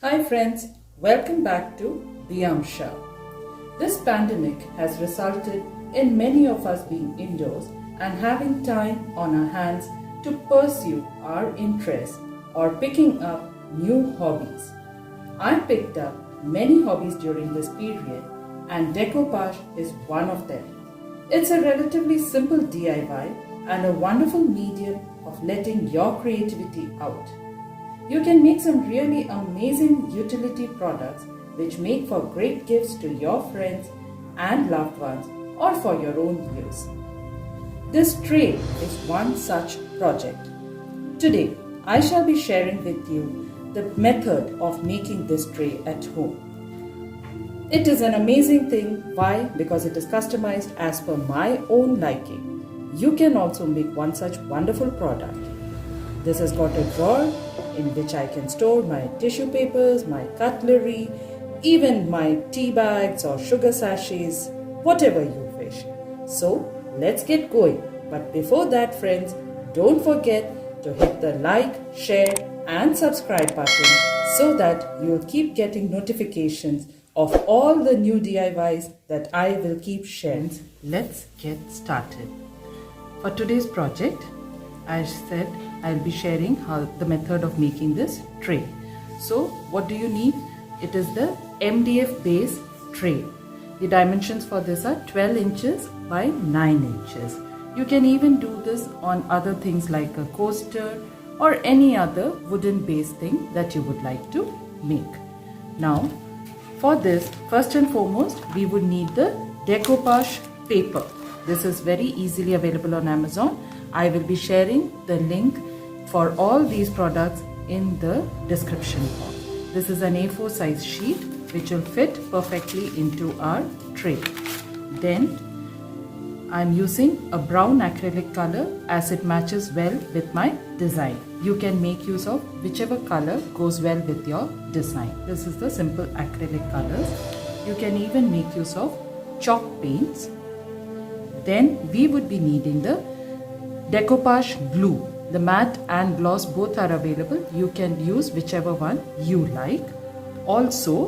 Hi friends, welcome back to Beamsha. This pandemic has resulted in many of us being indoors and having time on our hands to pursue our interests or picking up new hobbies. I picked up many hobbies during this period and Decoupage is one of them. It's a relatively simple DIY and a wonderful medium of letting your creativity out. You can make some really amazing utility products which make for great gifts to your friends and loved ones or for your own use. This tray is one such project. Today, I shall be sharing with you the method of making this tray at home. It is an amazing thing. Why? Because it is customized as per my own liking. You can also make one such wonderful product. This has got a drawer in which I can store my tissue papers, my cutlery, even my tea bags or sugar sachets, whatever you wish. So let's get going. But before that, friends, don't forget to hit the like, share and subscribe button so that you'll keep getting notifications of all the new DIYs that I will keep sharing. Let's get started. For today's project, I said I'll be sharing the method of making this tray. So what do you need? It is the MDF base tray. The dimensions for this are 12 inches by 9 inches. You can even do this on other things like a coaster or any other wooden base thing that you would like to make. Now for this, first and foremost, we would need the Decoupage paper. This is very easily available on Amazon. I will be sharing the link for all these products in the description box. This is an A4 size sheet which will fit perfectly into our tray. Then I'm using a brown acrylic color as it matches well with my design. You can make use of whichever color goes well with your design. This is the simple acrylic colors. You can even make use of chalk paints. Then we would be needing the Decoupage glue. The matte and gloss both are available. You can use whichever one you like. Also,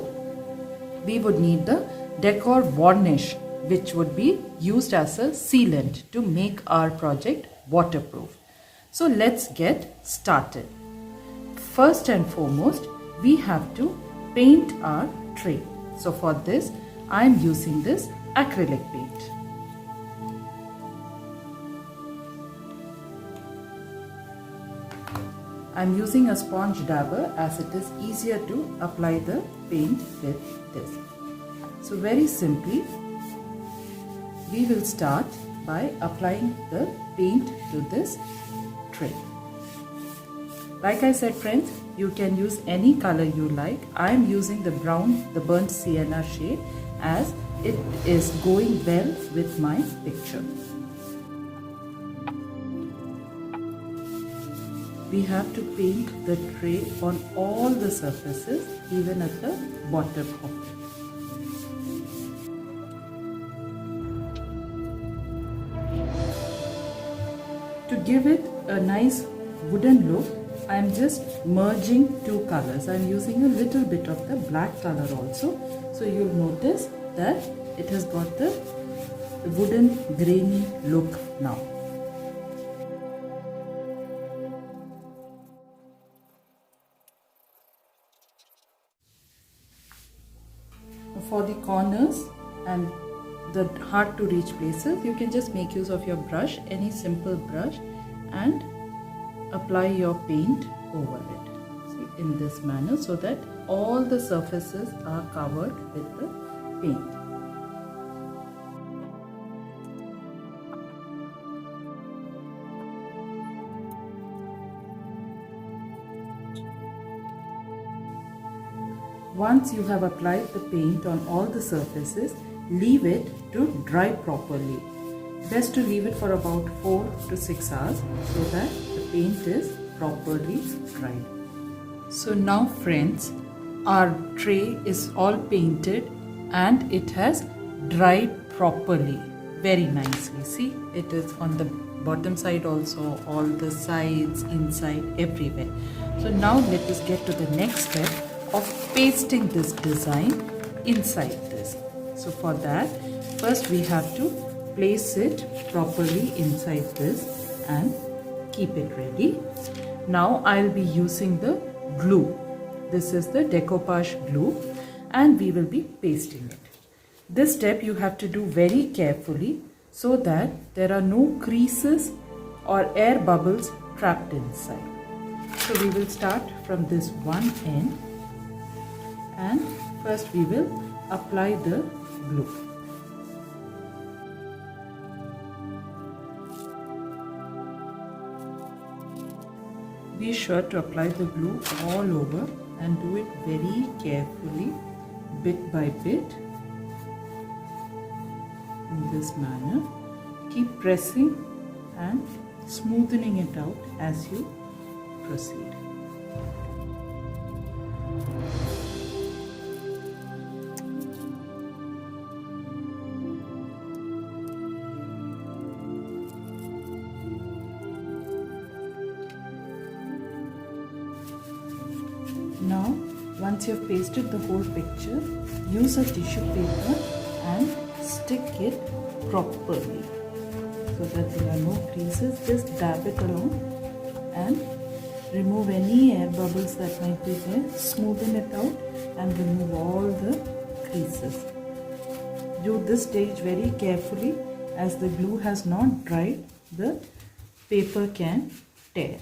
we would need the decor varnish, which would be used as a sealant to make our project waterproof. So let's get started. First and foremost, we have to paint our tray. So for this, I am using this acrylic paint. I'm using a sponge dabber as it is easier to apply the paint with this. So very simply, we will start by applying the paint to this tray. Like I said, friends, you can use any color you like. I am using the brown, the burnt sienna shade as it is going well with my picture. We have to paint the tray on all the surfaces, even at the bottom of it. To give it a nice wooden look, I am just merging two colors. I am using a little bit of the black color also. So you'll notice that it has got the wooden grainy look now. For the corners and the hard to reach places, you can just make use of your brush, any simple brush, and apply your paint over it. See, in this manner, so that all the surfaces are covered with the paint. Once you have applied the paint on all the surfaces, leave it to dry properly. Best to leave it for about 4 to 6 hours so that the paint is properly dried. So now friends, our tray is all painted and it has dried properly, very nicely. See, it is on the bottom side also, all the sides, inside, everywhere. So now let us get to the next step of pasting this design inside this. So for that, first we have to place it properly inside this and keep it ready. Now I'll be using the glue. This is the Decoupage glue and we will be pasting it. This step you have to do very carefully so that there are no creases or air bubbles trapped inside. So we will start from this one end and first we will apply the glue. Be sure to apply the glue all over and do it very carefully, bit by bit, in this manner. Keep pressing and smoothing it out as you proceed. Now, once you have pasted the whole picture, use a tissue paper and stick it properly so that there are no creases. Just dab it along and remove any air bubbles that might be there. Smoothen it out and remove all the creases. Do this stage very carefully as the glue has not dried. The paper can tear.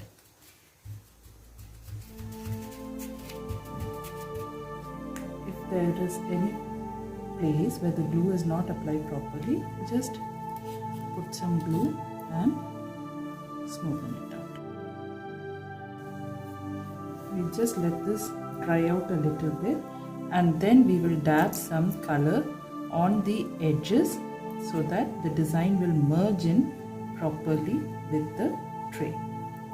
There is any place where the glue is not applied properly, just put some glue and smoothen it out. We just let this dry out a little bit and then we will dab some color on the edges so that the design will merge in properly with the tray.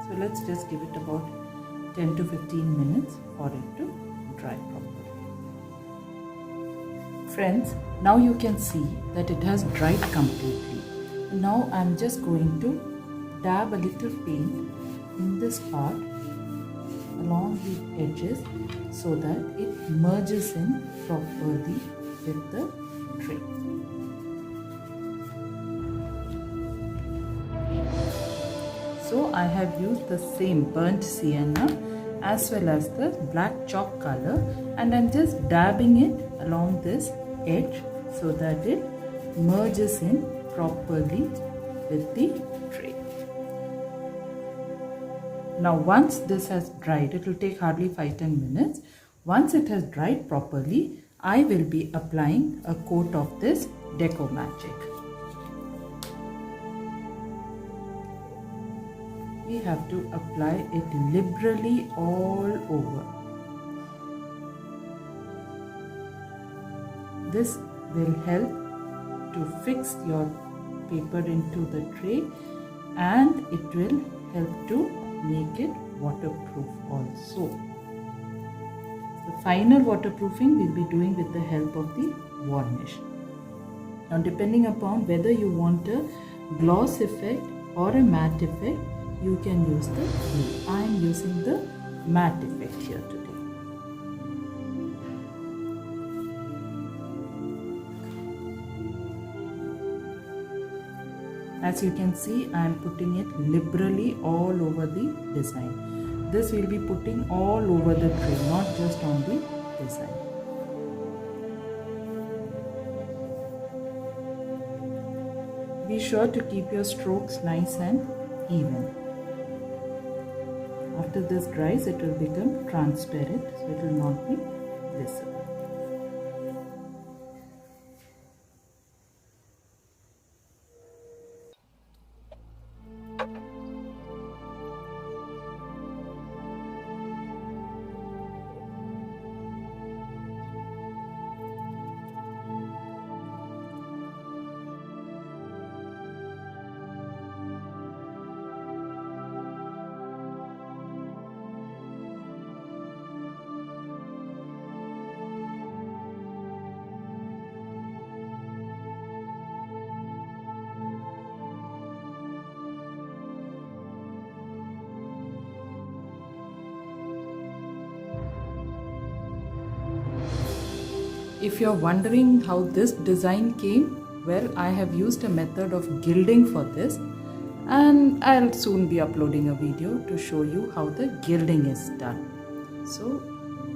So let's just give it about 10 to 15 minutes for it to dry properly. Friends, now you can see that it has dried completely. Now I am just going to dab a little paint in this part along the edges so that it merges in properly with the tray. So I have used the same burnt sienna as well as the black chalk color and I am just dabbing it along this edge so that it merges in properly with the tray. Now once this has dried, it will take hardly 5-10 minutes. Once it has dried properly, I will be applying a coat of this Deco Magic. We have to apply it liberally all over. This will help to fix your paper into the tray and it will help to make it waterproof also. The final waterproofing we'll be doing with the help of the varnish. Now depending upon whether you want a gloss effect or a matte effect, you can use the glue. I am using the matte effect here today. As you can see, I am putting it liberally all over the design. This will be putting all over the tray, not just on the design. Be sure to keep your strokes nice and even. After this dries, it will become transparent, so it will not be visible. If you're wondering how this design came, well, I have used a method of gilding for this, and I'll soon be uploading a video to show you how the gilding is done. So,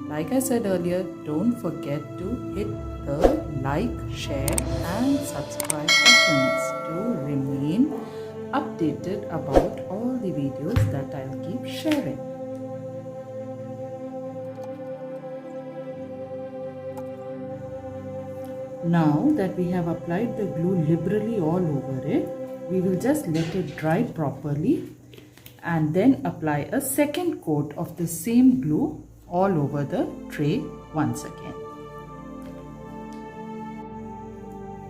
like I said earlier, don't forget to hit the like, share and subscribe buttons to remain updated about all the videos that I'll keep sharing. Now that we have applied the glue liberally all over it, we will just let it dry properly and then apply a second coat of the same glue all over the tray once again.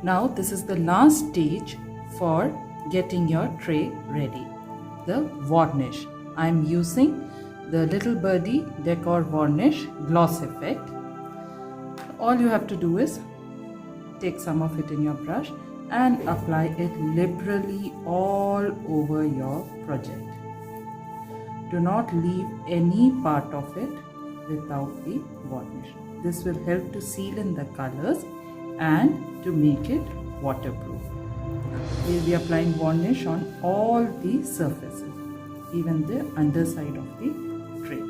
Now this is the last stage for getting your tray ready, the varnish. I am using the Little Birdie Decor Varnish Gloss Effect. All you have to do is take some of it in your brush and apply it liberally all over your project. Do not leave any part of it without the varnish. This will help to seal in the colors and to make it waterproof. We will be applying varnish on all the surfaces, even the underside of the tray.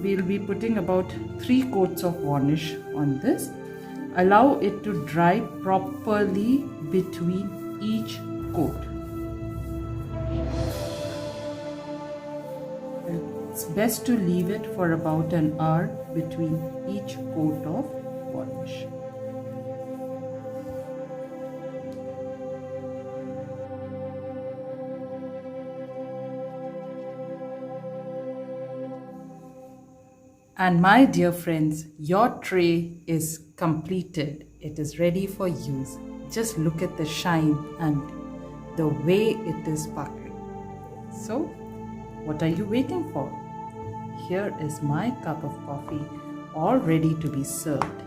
We will be putting about 3 coats of varnish on this. Allow it to dry properly between each coat. It's best to leave it for about an hour between each coat of varnish. And my dear friends, your tray is completed. It is ready for use. Just look at the shine and the way it is sparkling. So, what are you waiting for? Here is my cup of coffee all ready to be served.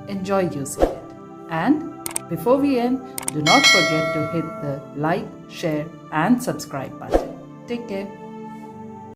Enjoy using it. And before we end, do not forget to hit the like, share and subscribe button. Take care.